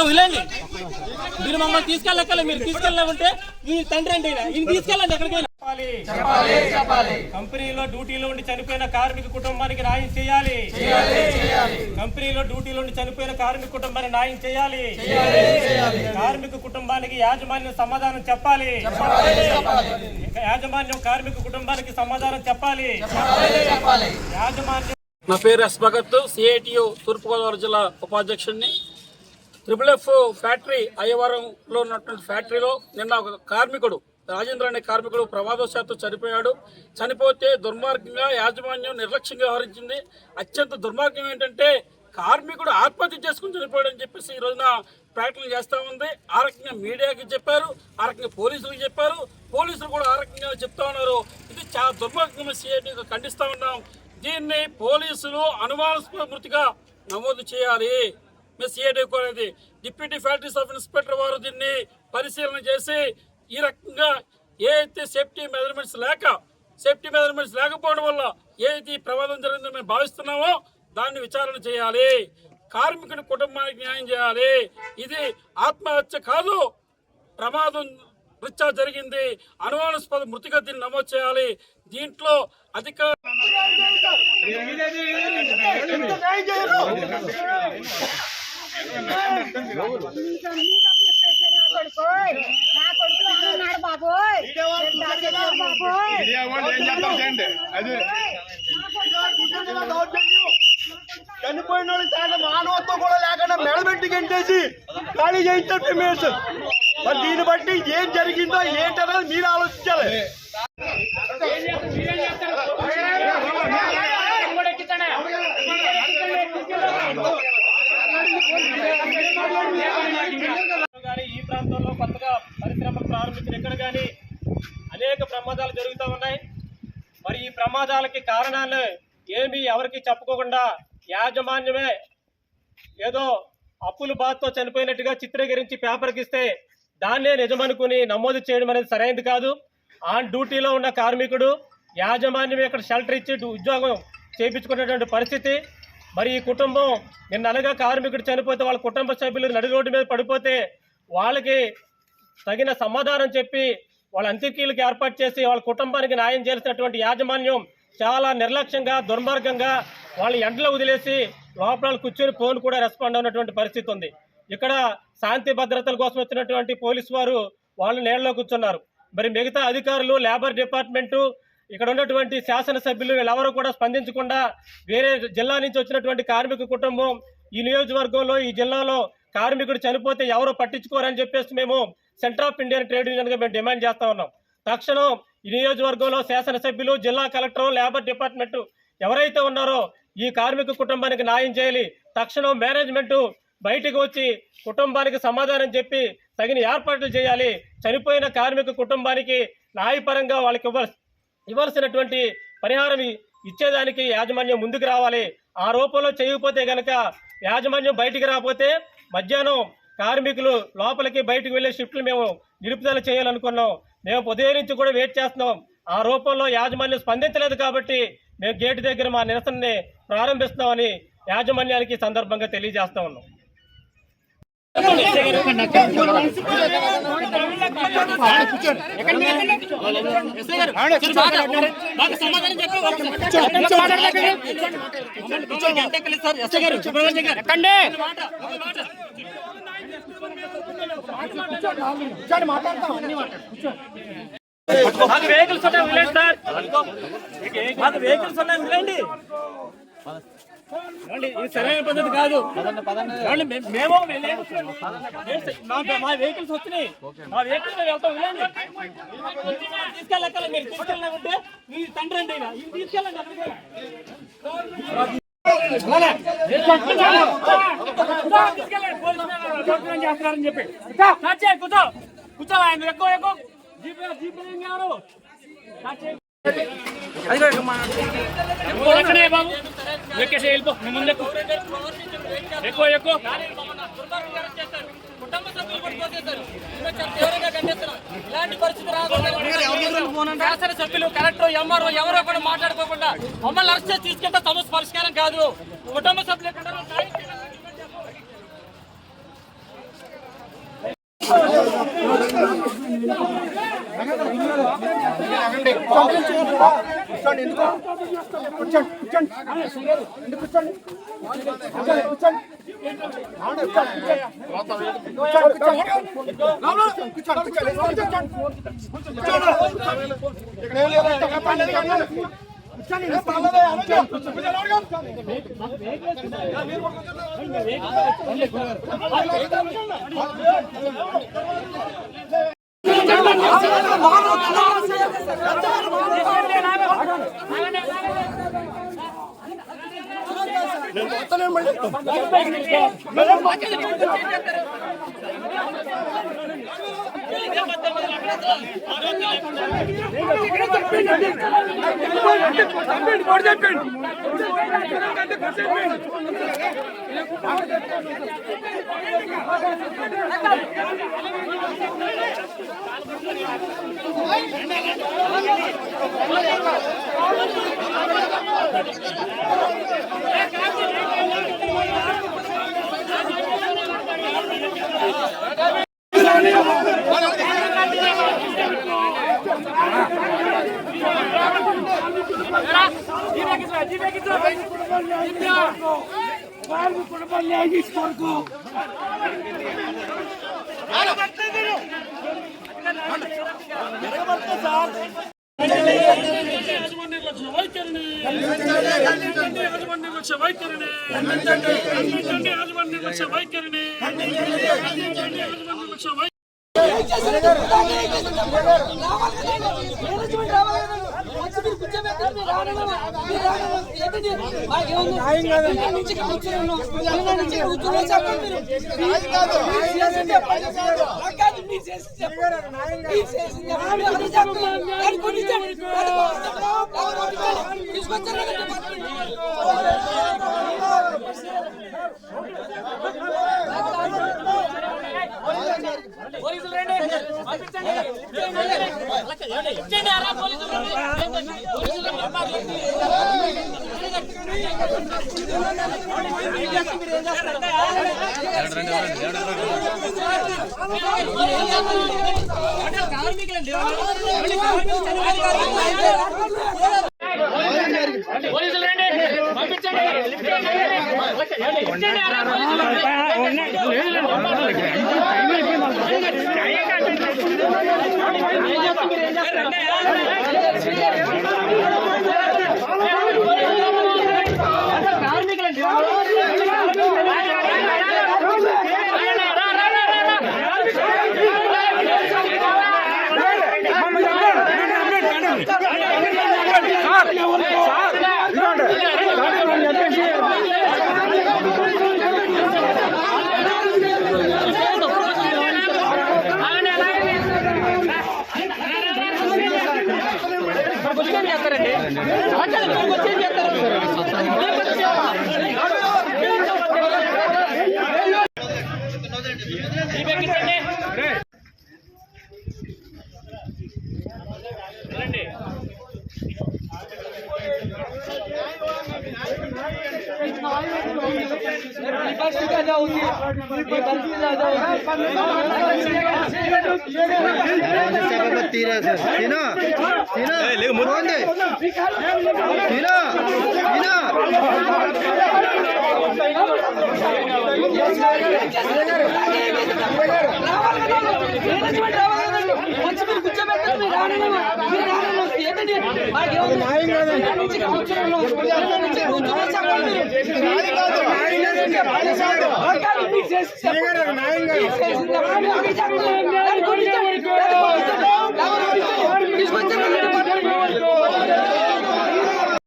వెళ్ళండి. మీరు మమ్మల్ని తీసుకెళ్ళక్కలే, మీరు తీసుకెళ్ళామంటే మీ తండ్రి అంటే ఈయన తీసుకెళ్ళండి ఎక్కడికైనా. కంపెనీలో డ్యూటీలో ఉండి చనిపోయిన కార్మిక కుటుంబానికి న్యాయం చేయాలి. కంపెనీలో డ్యూటీలో ఉండి చనిపోయిన కార్మిక కుటుంబానికి న్యాయం చేయాలి. కార్మిక కుటుంబానికి యాజమాన్యం సమాధానం చెప్పాలి. యాజమాన్యం కార్మిక కుటుంబానికి సమాధానం చెప్పాలి. యాజమాన్యం. నా పేరు ఎస్ భగత్, సిఐటియు తూర్పుగోదావరి జిల్లా ఉపాధ్యక్షుడిని. ట్రిపుల్ ఎఫ్ ఫ్యాక్టరీ అయ్యవరంలో ఉన్నటువంటి ఫ్యాక్టరీలో నిన్న ఒక కార్మికుడు, రాజేంద్ర అనే కార్మికుడు ప్రమాదవశాత్తు చనిపోయాడు. చనిపోతే దుర్మార్గంగా యాజమాన్యం నిర్లక్ష్యంగా వ్యవహరించింది. అత్యంత దుర్మార్గం ఏంటంటే కార్మికుడు ఆత్మహత్య చేసుకుని చనిపోయాడని చెప్పేసి ఈ రోజున ప్రకటన చేస్తూ ఉంది. ఆ రకంగా మీడియాకి చెప్పారు, ఆ రకంగా పోలీసులకు చెప్పారు, పోలీసులు కూడా ఆ రకంగా చెప్తా ఉన్నారు. ఇది చాలా దుర్మార్గంగా సిఐటిగా ఖండిస్తూ ఉన్నాం. దీన్ని పోలీసులు అనుమానాస్పద మృతిగా నమోదు చేయాలి. మేము సిఐటి కోరేది డిప్యూటీ ఫ్యాక్టరీ సబ్ ఇన్స్పెక్టర్ వారు దీన్ని పరిశీలన చేసి ఈ రకంగా ఏదైతే సేఫ్టీ మెజర్మెంట్స్ లేకపోవడం వల్ల ఏదైతే ఈ ప్రమాదం జరిగిందో మేము భావిస్తున్నామో దాన్ని విచారణ చేయాలి. కార్మికుని కుటుంబానికి న్యాయం చేయాలి. ఇది ఆత్మహత్య కాదు, ప్రమాదం రీత్యా జరిగింది. అనుమానాస్పద మృతిగా దీన్ని నమోదు చేయాలి. దీంట్లో అధికారులు చనిపోయిన మానవత్వం కూడా లేకుండా మెడబెట్టి గంటేసి ఖాళీ చేయించారు. మరి దీన్ని బట్టి ఏం జరిగిందో ఏంటనేది మీరు ఆలోచించాలి. ఈ ప్రాంతంలో కొత్తగా పరిశ్రమలు ప్రారంభించిన ఇక్కడ కానీ అనేక ప్రమాదాలు జరుగుతూ ఉన్నాయి. మరి ఈ ప్రమాదాలకి కారణాలు ఏమి ఎవరికి చెప్పుకోకుండా యాజమాన్యమే ఏదో అప్పుల బాధతో చనిపోయినట్టుగా చిత్రీకరించి పేపర్కి ఇస్తే దాన్నే నిజమనుకుని నమోదు చేయడం అనేది సరైనది కాదు. ఆన్ డ్యూటీలో ఉన్న కార్మికుడు యాజమాన్యం ఇక్కడ షెల్టర్ ఇచ్చి ఉద్యోగం చేయించుకున్నటువంటి పరిస్థితి. మరి ఈ కుటుంబం నిన్ననగా కార్మికుడు చనిపోతే వాళ్ళ కుటుంబ సభ్యులు నడి రోడ్డు మీద పడిపోతే వాళ్ళకి తగిన సమాధానం చెప్పి వాళ్ళ అంత్యక్రియలకు ఏర్పాటు చేసి వాళ్ళ కుటుంబానికి న్యాయం చేసినటువంటి యాజమాన్యం చాలా నిర్లక్ష్యంగా దుర్మార్గంగా వాళ్ళ ఎండలో వదిలేసి లోపల కూర్చొని ఫోన్ కూడా రెస్పాండ్ అవునటువంటి పరిస్థితి ఉంది. ఇక్కడ శాంతి భద్రతల కోసం వచ్చినటువంటి పోలీసు వారు వాళ్ళు నీళ్ళలో కూర్చున్నారు. మరి మిగతా అధికారులు, లేబర్ డిపార్ట్మెంటు, ఇక్కడ ఉన్నటువంటి శాసనసభ్యులు వీళ్ళెవరూ కూడా స్పందించకుండా వేరే జిల్లా నుంచి వచ్చినటువంటి కార్మిక కుటుంబం ఈ నియోజకవర్గంలో ఈ జిల్లాలో కార్మికుడు చనిపోతే ఎవరు పట్టించుకోరని చెప్పేసి మేము సెంటర్ ఆఫ్ ఇండియన్ ట్రేడ్ యూనియన్గా మేము డిమాండ్ చేస్తా ఉన్నాం. తక్షణం ఈ నియోజకవర్గంలో శాసనసభ్యులు, జిల్లా కలెక్టర్, లేబర్ డిపార్ట్మెంటు ఎవరైతే ఉన్నారో ఈ కార్మిక కుటుంబానికి న్యాయం చేయాలి. తక్షణం మేనేజ్మెంటు బయటకు వచ్చి కుటుంబానికి సమాధానం చెప్పి తగిన ఏర్పాట్లు చేయాలి. చనిపోయిన కార్మిక కుటుంబానికి న్యాయపరంగా వాళ్ళకి ఇవ్వాల్సినటువంటి పరిహారం ఇచ్చేదానికి యాజమాన్యం ముందుకు రావాలి. ఆ రూపంలో చేయకపోతే గనక యాజమాన్యం బయటికి రాకపోతే మధ్యాహ్నం కార్మికులు లోపలికి బయటకు వెళ్ళే షిఫ్ట్లు మేము నిలుపుదల చేయాలనుకున్నాం. మేము ఉదయం నుంచి కూడా వెయిట్ చేస్తున్నాం. ఆ రూపంలో యాజమాన్యం స్పందించలేదు కాబట్టి మేము గేటు దగ్గర మా నిరసనని ప్రారంభిస్తున్నామని యాజమాన్యానికి సందర్భంగా తెలియజేస్తా ఉన్నాం. మాకు వెహికల్స్ ఉన్నాయి, విలేండి సార్. మాకు వెహికల్స్ ఉన్నాయి, విలేండి. ఇది సరైన పద్ధతి కాదు. మేము మా వెహికల్స్ వచ్చినాయి, మా వెహికల్స్ వెళ్తాం, విలేండి. తీసుకెళ్ళక్కల, మీరు తీసుకెళ్ళామంటే మీ తండ్రి అండి ఇది తీసుకెళ్ళండి. చేస్తున్నారని చెప్పి కూర్చో కూర్చో, ఆయన ఎక్కువ ఎక్కువ జీపీ గారు బాబు ఎక్కేసి వెళ్ళిపో, నువ్వు ముందు ఎక్కువ ఎక్కువ. కుటుంబ సభ్యులు పడిపోతారు. ఇలాంటి పరిస్థితి రాకుండా శాసనసభ్యులు, కలెక్టర్, ఎంఆర్ఓ ఎవరో కూడా మాట్లాడుకోకుండా మమ్మల్ని అరెస్ట్ చేసి తీసుకెళ్తే సమస్య పరిష్కారం కాదు. కుటుంబ సభ్యులు కూర్చోండి ఎందుకు కూర్చోండి కూర్చోండి ఎందుకు కూర్చోండి కూర్చోండి కూర్చోండి న్యాయం